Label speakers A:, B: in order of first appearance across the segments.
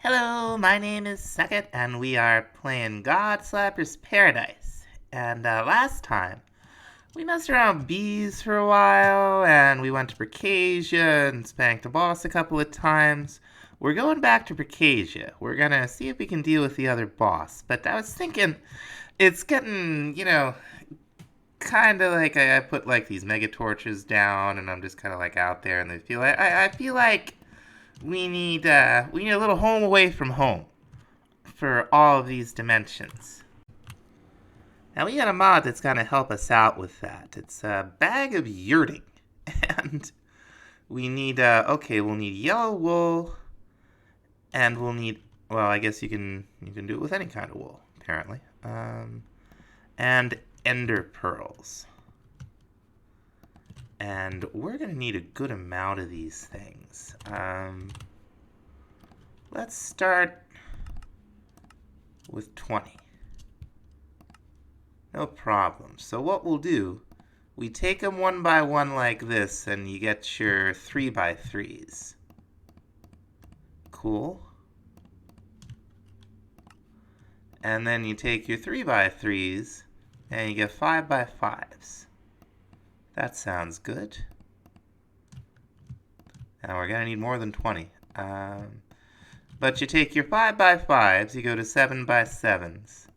A: Hello, my name is Second, and we are playing Godslapper's Paradise. And last time, we messed around with bees for a while, and we went to Precasia and spanked the boss a couple of times. We're going back to Precasia. We're gonna see if we can deal with the other boss. But I was thinking, it's getting, kind of like I put like these mega torches down, and I'm just kind of like out there, and I feel like we need a little home away from home for all of these dimensions. Now we got a mod that's gonna help us out with that. It's a Bag of Yurting, and we need we'll need yellow wool, and we'll need, well, I guess you can do it with any kind of wool apparently, and ender pearls. And we're going to need a good amount of these things. Let's start with 20. No problem. So what we'll do, we take them one by one like this, and you get your 3x3s. Cool. And then you take your 3x3s, and you get 5x5s. That sounds good. Now we're going to need more than 20. But you take your 5x5s, you go to 7x7s.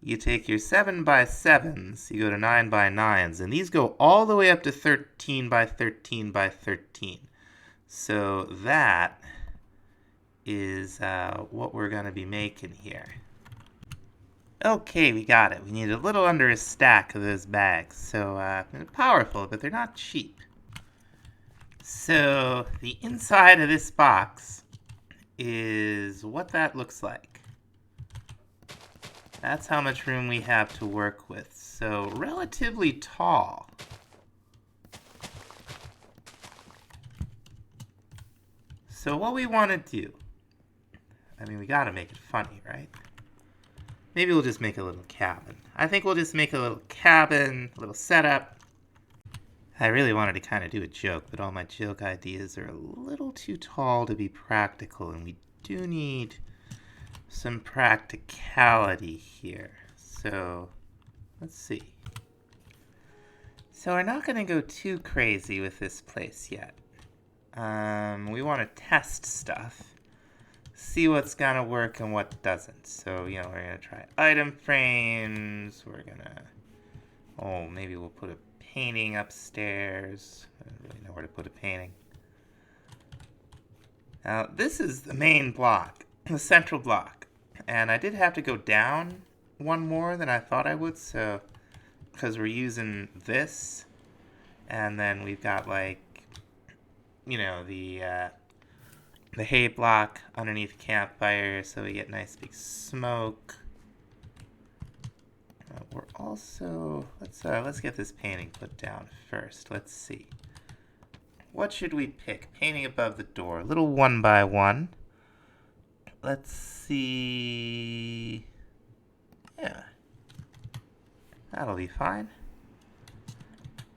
A: You take your 7x7s, you go to 9x9s. And these go all the way up to 13x13x13. So that is what we're going to be making here. Okay, we got it. We need a little under a stack of those bags. So, they're powerful, but they're not cheap. So, the inside of this box is what that looks like. That's how much room we have to work with. So, relatively tall. So, what we want to do, we gotta make it funny, right? Maybe we'll just make a little cabin. I think we'll just make a little cabin, a little setup. I really wanted to kind of do a joke, but all my joke ideas are a little too tall to be practical, and we do need some practicality here. So, let's see. So we're not going to go too crazy with this place yet. We want to test stuff. See what's gonna work and what doesn't. So, we're gonna try item frames. We're gonna, maybe we'll put a painting upstairs. I don't really know where to put a painting. Now, this is the main block, the central block. And I did have to go down one more than I thought I would, so, because we're using this. And then we've got, the hay block underneath the campfire, so we get nice big smoke. We're also, let's get this painting put down first. Let's see. What should we pick? Painting above the door, a little 1x1. Let's see. Yeah, that'll be fine.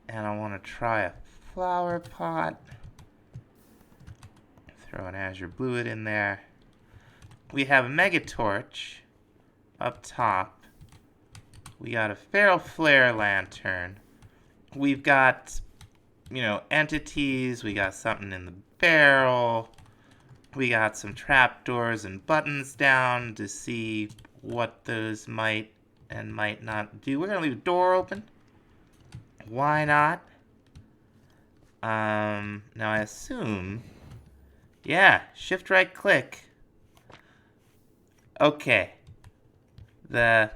A: And I want to try a flower pot. Throw an azure bluet in there. We have a mega torch up top. We got a feral flare lantern. We've got, entities. We got something in the barrel. We got some trapdoors and buttons down to see what those might and might not do. We're going to leave the door open. Why not? Now I assume... Yeah, shift right click. Okay. The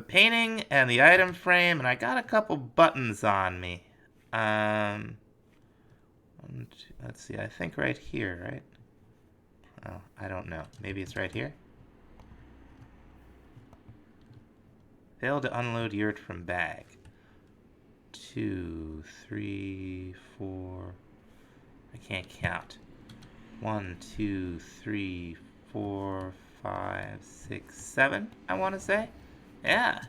A: painting and the item frame, and I got a couple buttons on me. Let's see, I think right here, right? Oh, I don't know. Maybe it's right here? Failed to unload yurt from bag. 2, 3, 4. I can't count. 1, 2, 3, 4, 5, 6, 7, I want to say. Yeah.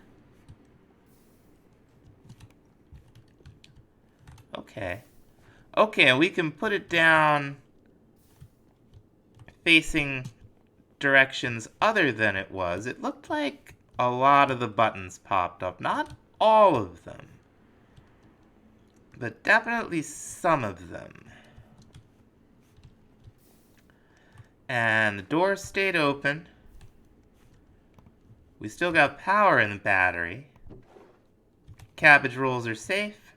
A: Okay. Okay, we can put it down facing directions other than it was, it looked like a lot of the buttons popped up. Not all of them, but definitely some of them. And the door stayed open. We still got power in the battery. Cabbage rolls are safe.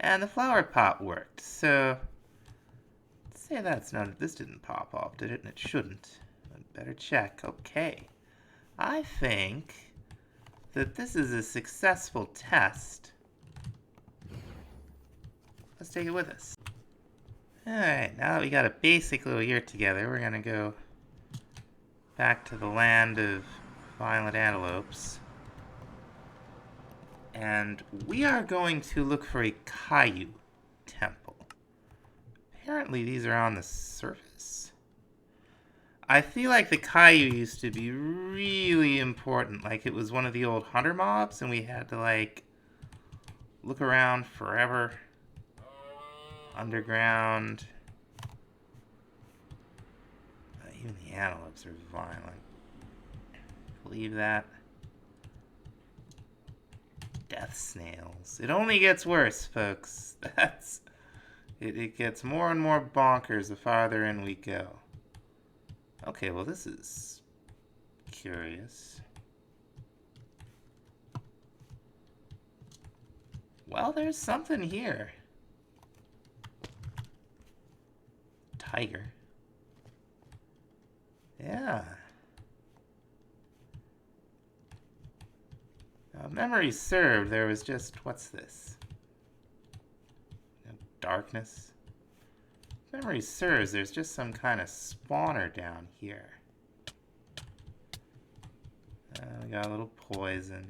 A: And the flower pot worked, so let's say that's not, this didn't pop off, did it? And it shouldn't. I'd better check. Okay. I think that this is a successful test. Let's take it with us. Alright, now that we got a basic little yurt together, we're gonna go back to the land of violent antelopes. And we are going to look for a Caillou temple. Apparently these are on the surface. I feel like the Caillou used to be really important. Like it was one of the old hunter mobs and we had to like look around forever. Underground. Even the antelopes are violent. Believe that? Death snails. It only gets worse, folks. It gets more and more bonkers the farther in we go. Okay, well this is curious. Well, there's something here. Tiger. Yeah. Now, if memory served, there was just, what's this? Darkness. If memory serves, there's just some kind of spawner down here. We got a little poison.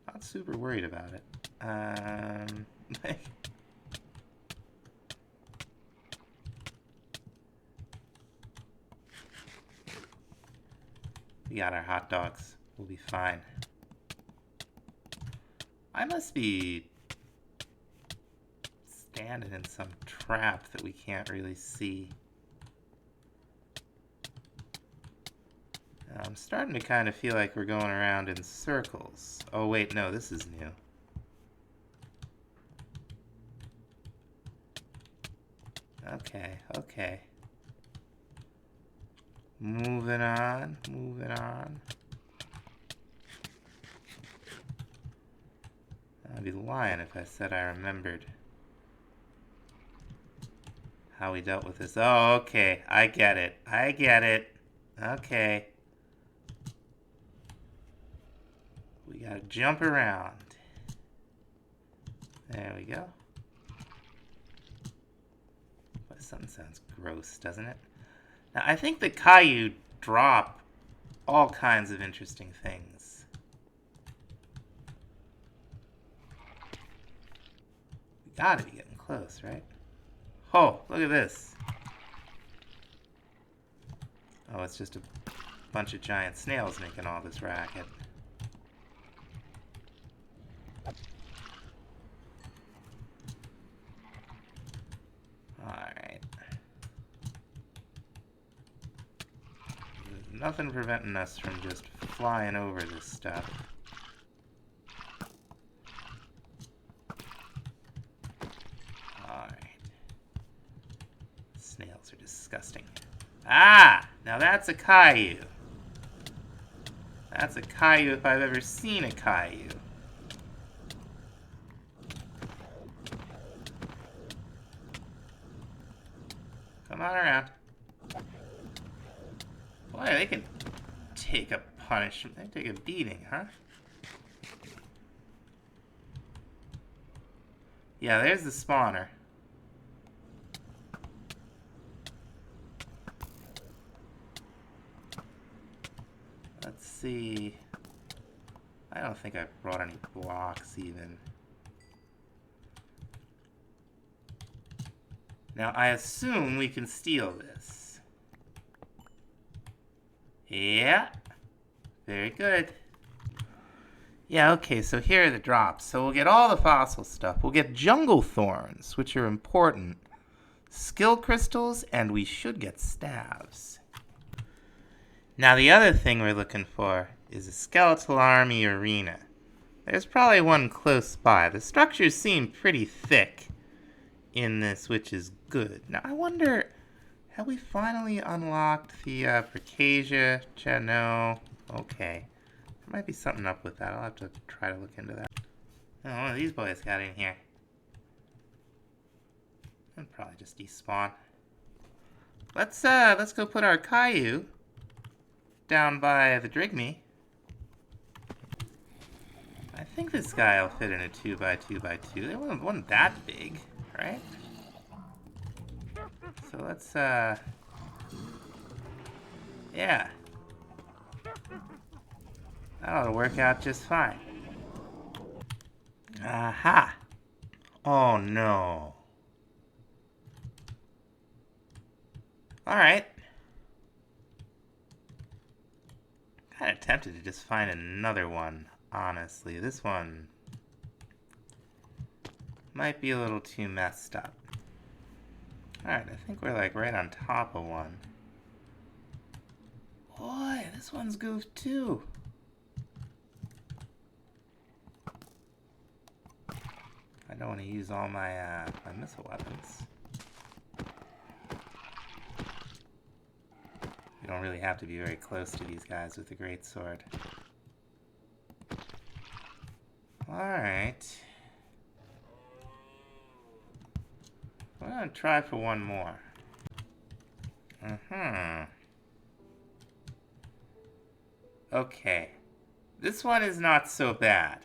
A: Not super worried about it. We got our hot dogs. We'll be fine. I must be standing in some trap that we can't really see. I'm starting to kind of feel like we're going around in circles. Oh wait, no, this is new. Okay, okay. Moving on, moving on. I'd be lying if I said I remembered how we dealt with this. Oh, okay. I get it. I get it. Okay. We gotta jump around. There we go. But something sounds gross, doesn't it? Now, I think the Caillou drop all kinds of interesting things. We gotta be getting close, right? Oh, look at this. Oh, it's just a bunch of giant snails making all this racket. Alright. There's nothing preventing us from just flying over this stuff. Alright. Snails are disgusting. Ah! Now that's a Caillou. That's a Caillou if I've ever seen a Caillou. Come on around. Boy, they can take a punishment. They take a beating, huh? Yeah, there's the spawner. Let's see. I don't think I brought any blocks even. Now, I assume we can steal this. Yeah. Very good. Yeah, okay, so here are the drops. So we'll get all the fossil stuff. We'll get jungle thorns, which are important. skill crystals, and we should get staves. Now the other thing we're looking for is a Skeletal Army arena. There's probably one close by. The structures seem pretty thick in this, which is good. Now I wonder, have we finally unlocked the Precasia? No. Okay. There might be something up with that. I'll have to try to look into that. Oh, one of these boys got in here. I'll probably just despawn. Let's go put our Caillou down by the Drigme. I think this guy will fit in a 2x2x2. It wasn't that big, right? So let's, yeah. That ought to work out just fine. Aha! Oh no. Alright. Kinda tempted to just find another one, honestly. This one might be a little too messed up. Alright, I think we're like right on top of one. Boy, this one's goofed too. I don't want to use all my my missile weapons. You don't really have to be very close to these guys with the greatsword. Alright. I'm gonna try for one more. Okay. This one is not so bad.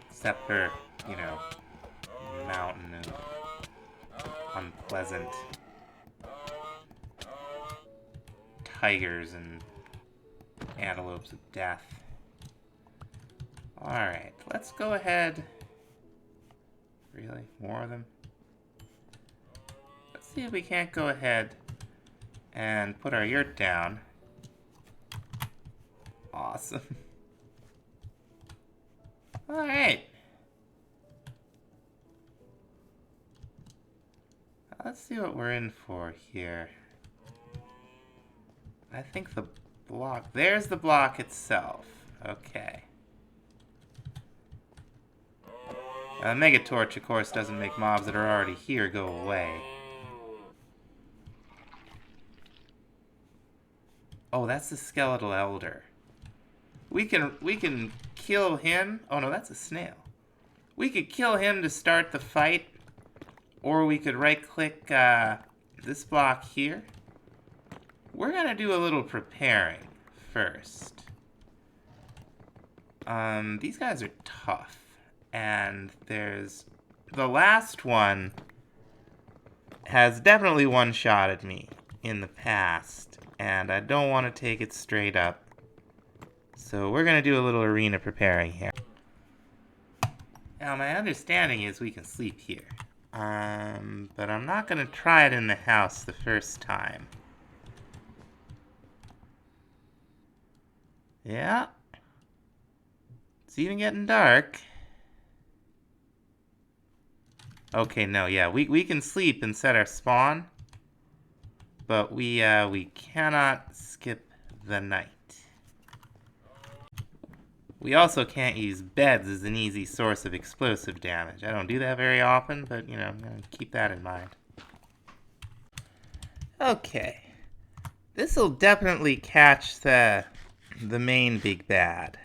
A: Except for, you know, mountain of unpleasant tigers and antelopes of death. Alright, let's go ahead. Really? More of them? Let's see if we can't go ahead and put our yurt down. Awesome. Alright. Let's see what we're in for here. I think the block... There's the block itself. Okay. Mega Torch, of course, doesn't make mobs that are already here go away. Oh, that's the Skeletal Elder. We can kill him. Oh no, that's a snail. We could kill him to start the fight, or we could right-click this block here. We're gonna do a little preparing first. These guys are tough, and there's the last one has definitely one-shotted me in the past, and I don't want to take it straight up. So we're gonna do a little arena preparing here. Now my understanding is we can sleep here. But I'm not gonna try it in the house the first time. Yeah. It's even getting dark. Okay, no, yeah, we can sleep and set our spawn, but we cannot skip the night. We also can't use beds as an easy source of explosive damage. I don't do that very often, but, you know, I'm gonna keep that in mind. Okay. This'll definitely catch the main big bad.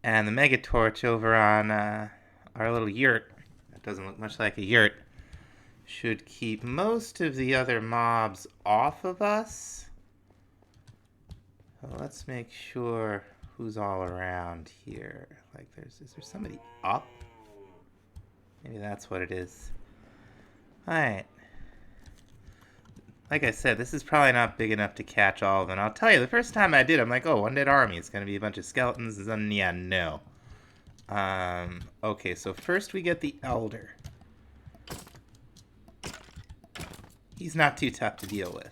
A: And the Mega Torch over on our little yurt, that doesn't look much like a yurt, should keep most of the other mobs off of us. So let's make sure who's all around here. Like, is there somebody up? Maybe that's what it is. Alright. Like I said, this is probably not big enough to catch all of them. I'll tell you, the first time I did, I'm like, oh, one dead army. It's going to be a bunch of skeletons. And then, yeah, no. Okay, so first we get the Elder. He's not too tough to deal with.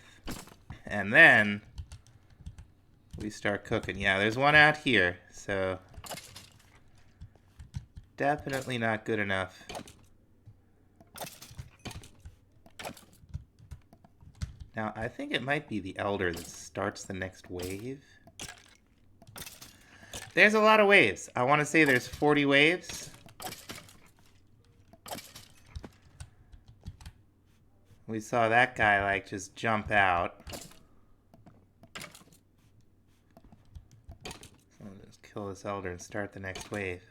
A: And then we start cooking. Yeah, there's one out here, so definitely not good enough. Now, I think it might be the Elder that starts the next wave. There's a lot of waves. I want to say there's 40 waves. We saw that guy, like, just jump out. So I'll just kill this Elder and start the next wave.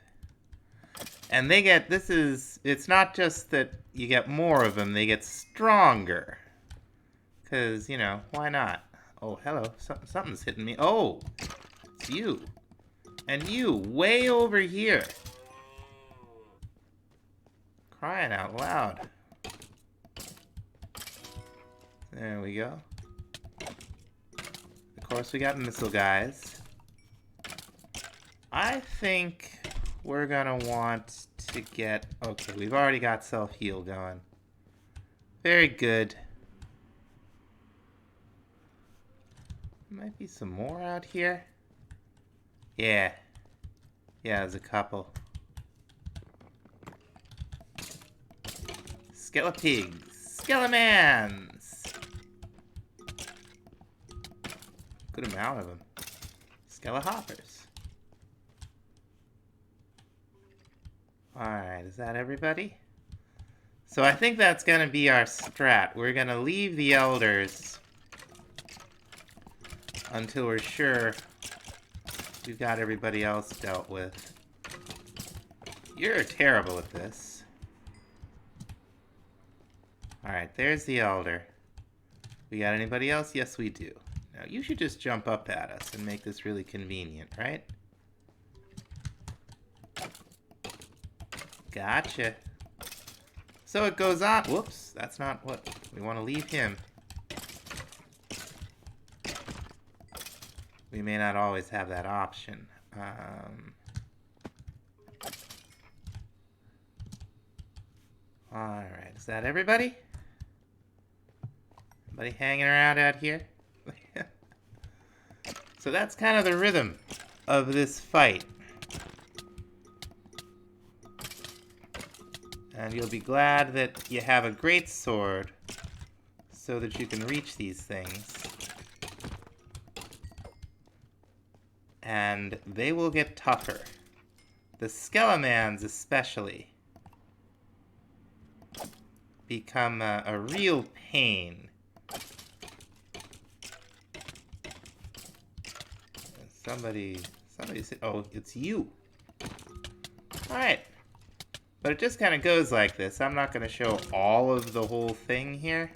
A: And they get, it's not just that you get more of them, they get stronger. Because, you know, why not? Oh, hello, something's hitting me. Oh, it's you. And you, way over here. Crying out loud. There we go. Of course, we got missile guys. I think we're gonna want to get... Okay, we've already got self-heal going. Very good. Might be some more out here. Yeah. Yeah, there's a couple. Skelepigs. Skelemans. Good amount of them. Skelehoppers. Alright, is that everybody? So I think that's gonna be our strat. We're gonna leave the elders until we're sure we've got everybody else dealt with. You're terrible at this. Alright, there's the Elder. We got anybody else? Yes, we do. Now, you should just jump up at us and make this really convenient, right? Gotcha. So it goes on. Whoops, that's not what... We want to leave him. We may not always have that option. Alright, is that everybody? Everybody hanging around out here? So that's kind of the rhythm of this fight. And you'll be glad that you have a great sword so that you can reach these things. And they will get tougher. The Skelemans especially become a real pain. Somebody said, oh, it's you. Alright. But it just kind of goes like this. I'm not going to show all of the whole thing here,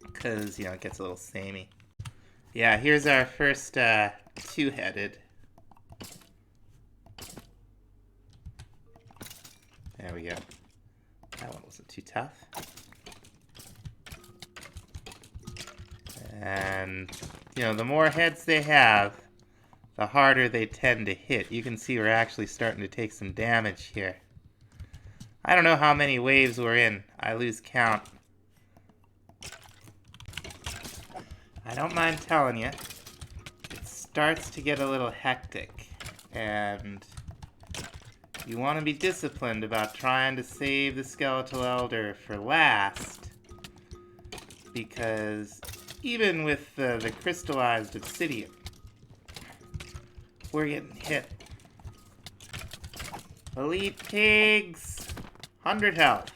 A: because, you know, it gets a little samey. Yeah, here's our first two-headed. There we go. That one wasn't too tough. And, you know, the more heads they have, the harder they tend to hit. You can see we're actually starting to take some damage here. I don't know how many waves we're in. I lose count. I don't mind telling you, it starts to get a little hectic, and you want to be disciplined about trying to save the Skeletal Elder for last, because even with the crystallized obsidian, we're getting hit. Elite pigs! 100 health.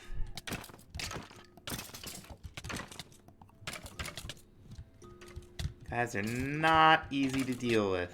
A: Guys are not easy to deal with.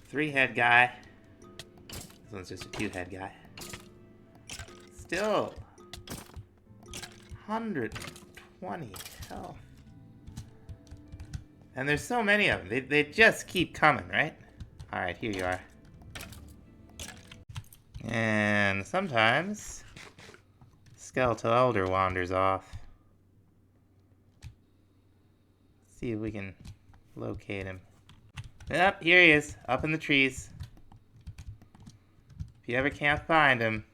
A: Three-head guy. This one's just a two-head guy. Still 120 health. And there's so many of them. They just keep coming, right? Alright, here you are. And sometimes Skeletal Elder wanders off. See if we can locate him. Yep, here he is, up in the trees. If you ever can't find him,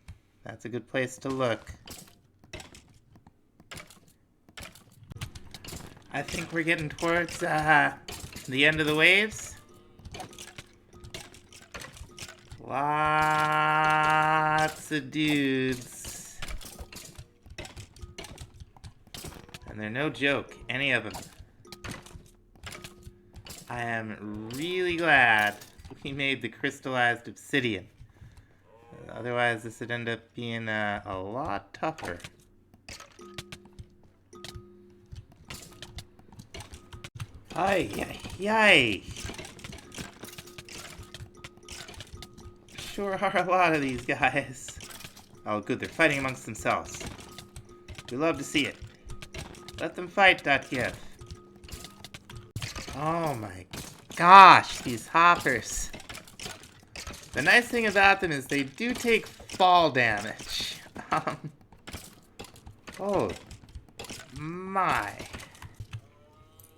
A: that's a good place to look. I think we're getting towards the end of the waves. Lots of dudes. And they're no joke, any of them. I am really glad we made the crystallized obsidian. Otherwise, this would end up being a lot tougher. Ay, ay, ay. Sure are a lot of these guys. Oh, good, they're fighting amongst themselves. We love to see it. Let them fight, Datyev. Oh my gosh, these hoppers. The nice thing about them is they do take fall damage. Oh my.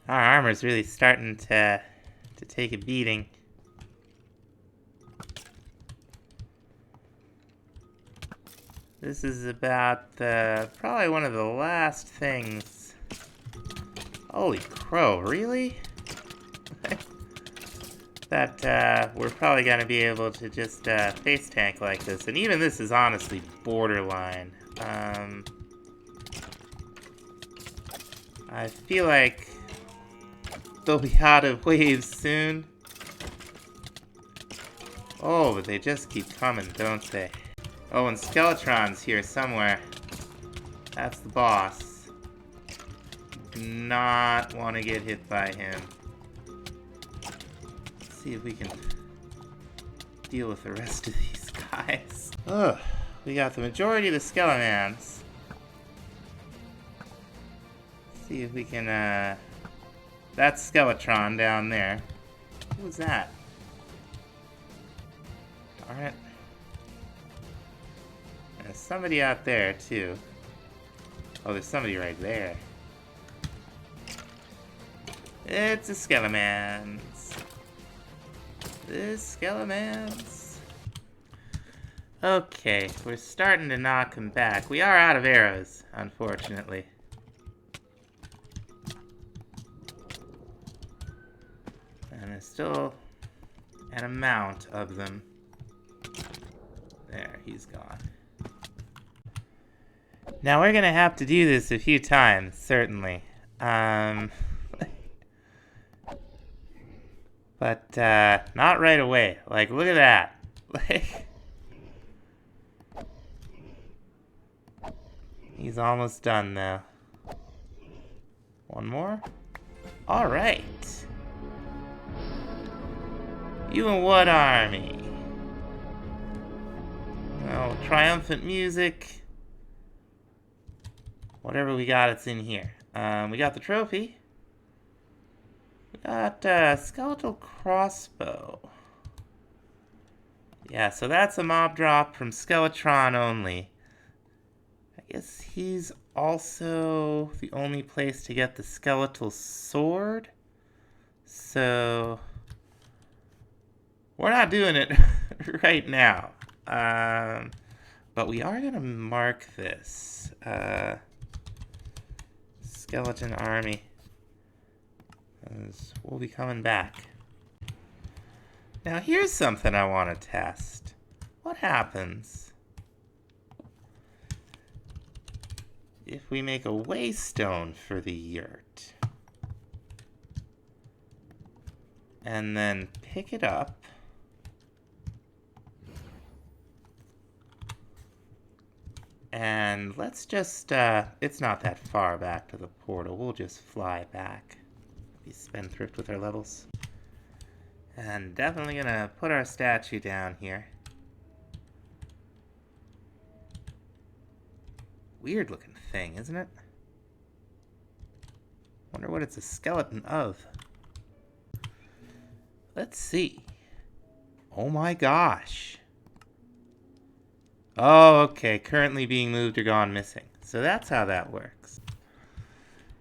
A: Our armor's really starting to take a beating. This is about probably one of the last things. Holy crow, really? That we're probably gonna be able to just face tank like this. And even this is honestly borderline. I feel like they'll be out of waves soon. Oh, but they just keep coming, don't they? Oh, and Skeletron's here somewhere. That's the boss. Do not want to get hit by him. Let's see if we can deal with the rest of these guys. Ugh, we got the majority of the Skelemans. See if we can, that's Skeletron down there. What was that? Alright. There's somebody out there, too. Oh, there's somebody right there. It's the Skelemans. The Skelemans. Okay, we're starting to knock them back. We are out of arrows, unfortunately. And there's still an amount of them. There, he's gone. Now we're gonna have to do this a few times, certainly. But not right away. Like, look at that. Like, he's almost done though. One more? Alright. You and what army? Oh, triumphant music. Whatever we got, it's in here. We got the trophy. We got skeletal crossbow. Yeah, so that's a mob drop from Skeletron only. I guess he's also the only place to get the skeletal sword. So we're not doing it right now. But we are gonna mark this. Skeleton Army. We'll be coming back. Now here's something I want to test. What happens if we make a waystone for the yurt and then pick it up and let's just it's not that far back to the portal. We'll just fly back. Be spendthrift with our levels. And definitely gonna put our statue down here. Weird looking thing, isn't it? Wonder what it's a skeleton of. Let's see. Oh my gosh. Oh, okay. Currently being moved or gone missing. So that's how that works.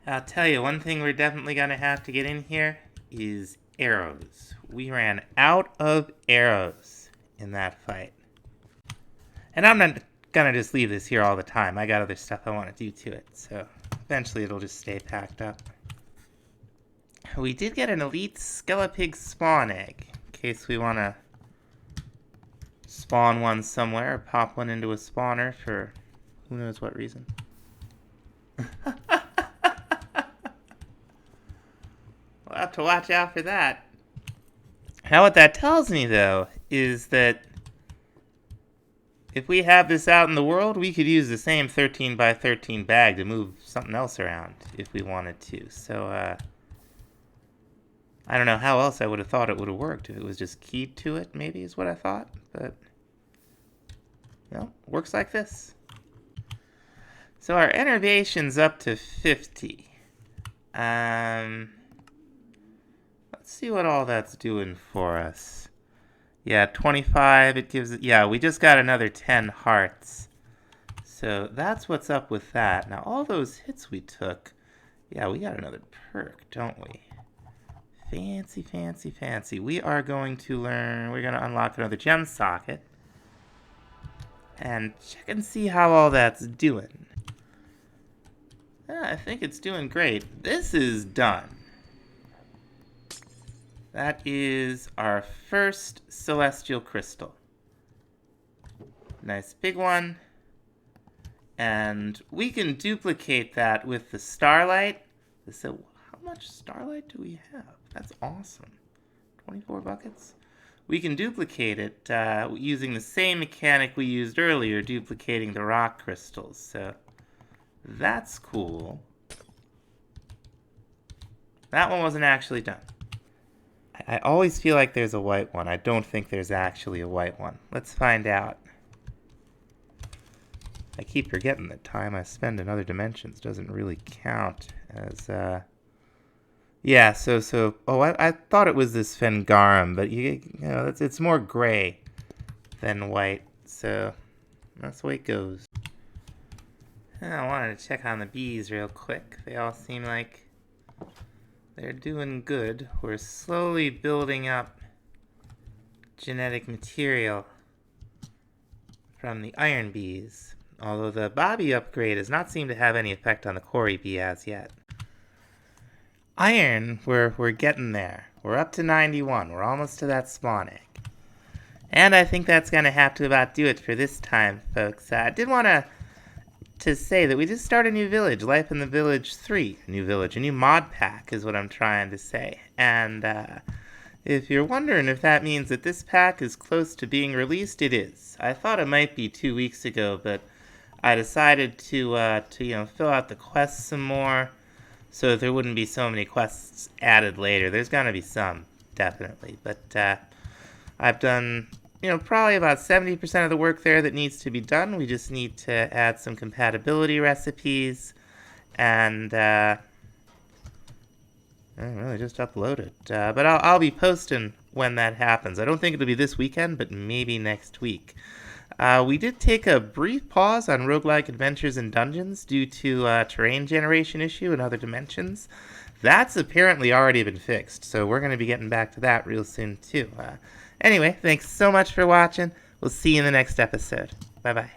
A: I'll tell you, one thing we're definitely going to have to get in here is arrows. We ran out of arrows in that fight. And I'm not going to just leave this here all the time. I got other stuff I want to do to it, so eventually it'll just stay packed up. We did get an elite Skelepig spawn egg, in case we want to spawn one somewhere or pop one into a spawner for who knows what reason. We'll have to watch out for that. Now what that tells me, though, is that if we have this out in the world, we could use the same 13 by 13 bag to move something else around if we wanted to. So, I don't know how else I would have thought it would have worked. If it was just keyed to it, maybe, is what I thought. But, well, works like this. So our innovation's up to 50. Let's see what all that's doing for us. Yeah, 25, it gives it, yeah, we just got another 10 hearts. So that's what's up with that. Now, all those hits we took, yeah, we got another perk, don't we? Fancy, fancy, fancy. We are going to learn, we're going to unlock another gem socket. And check and see how all that's doing. Yeah, I think it's doing great. This is done. That is our first celestial crystal. Nice big one. And we can duplicate that with the starlight. So how much starlight do we have? That's awesome. 24 buckets. We can duplicate it using the same mechanic we used earlier, duplicating the rock crystals. So that's cool. That one wasn't actually done. I always feel like there's a white one. I don't think there's actually a white one. Let's find out. I keep forgetting that time I spend in other dimensions doesn't really count as, yeah, oh, I thought it was this Fengarum, but you know, it's more gray than white, so that's the way it goes. I wanted to check on the bees real quick. They all seem like they're doing good. We're slowly building up genetic material from the iron bees, although the Bobby upgrade does not seem to have any effect on the Quarry bee as yet. Iron, we're getting there. We're up to 91. We're almost to that spawn egg. And I think that's going to have to about do it for this time, folks. I did want to say that we just started a new village, Life in the Village 3. A new mod pack is what I'm trying to say. And if you're wondering if that means that this pack is close to being released, it is. I thought it might be 2 weeks ago, but I decided to fill out the quests some more so that there wouldn't be so many quests added later. There's going to be some, definitely. But I've done, probably about 70% of the work there that needs to be done. We just need to add some compatibility recipes and really just upload it. But I'll be posting when that happens. I don't think it'll be this weekend, but maybe next week. We did take a brief pause on roguelike adventures and dungeons due to a terrain generation issue in other dimensions. That's apparently already been fixed, so we're going to be getting back to that real soon too. Anyway, thanks so much for watching. We'll see you in the next episode. Bye-bye.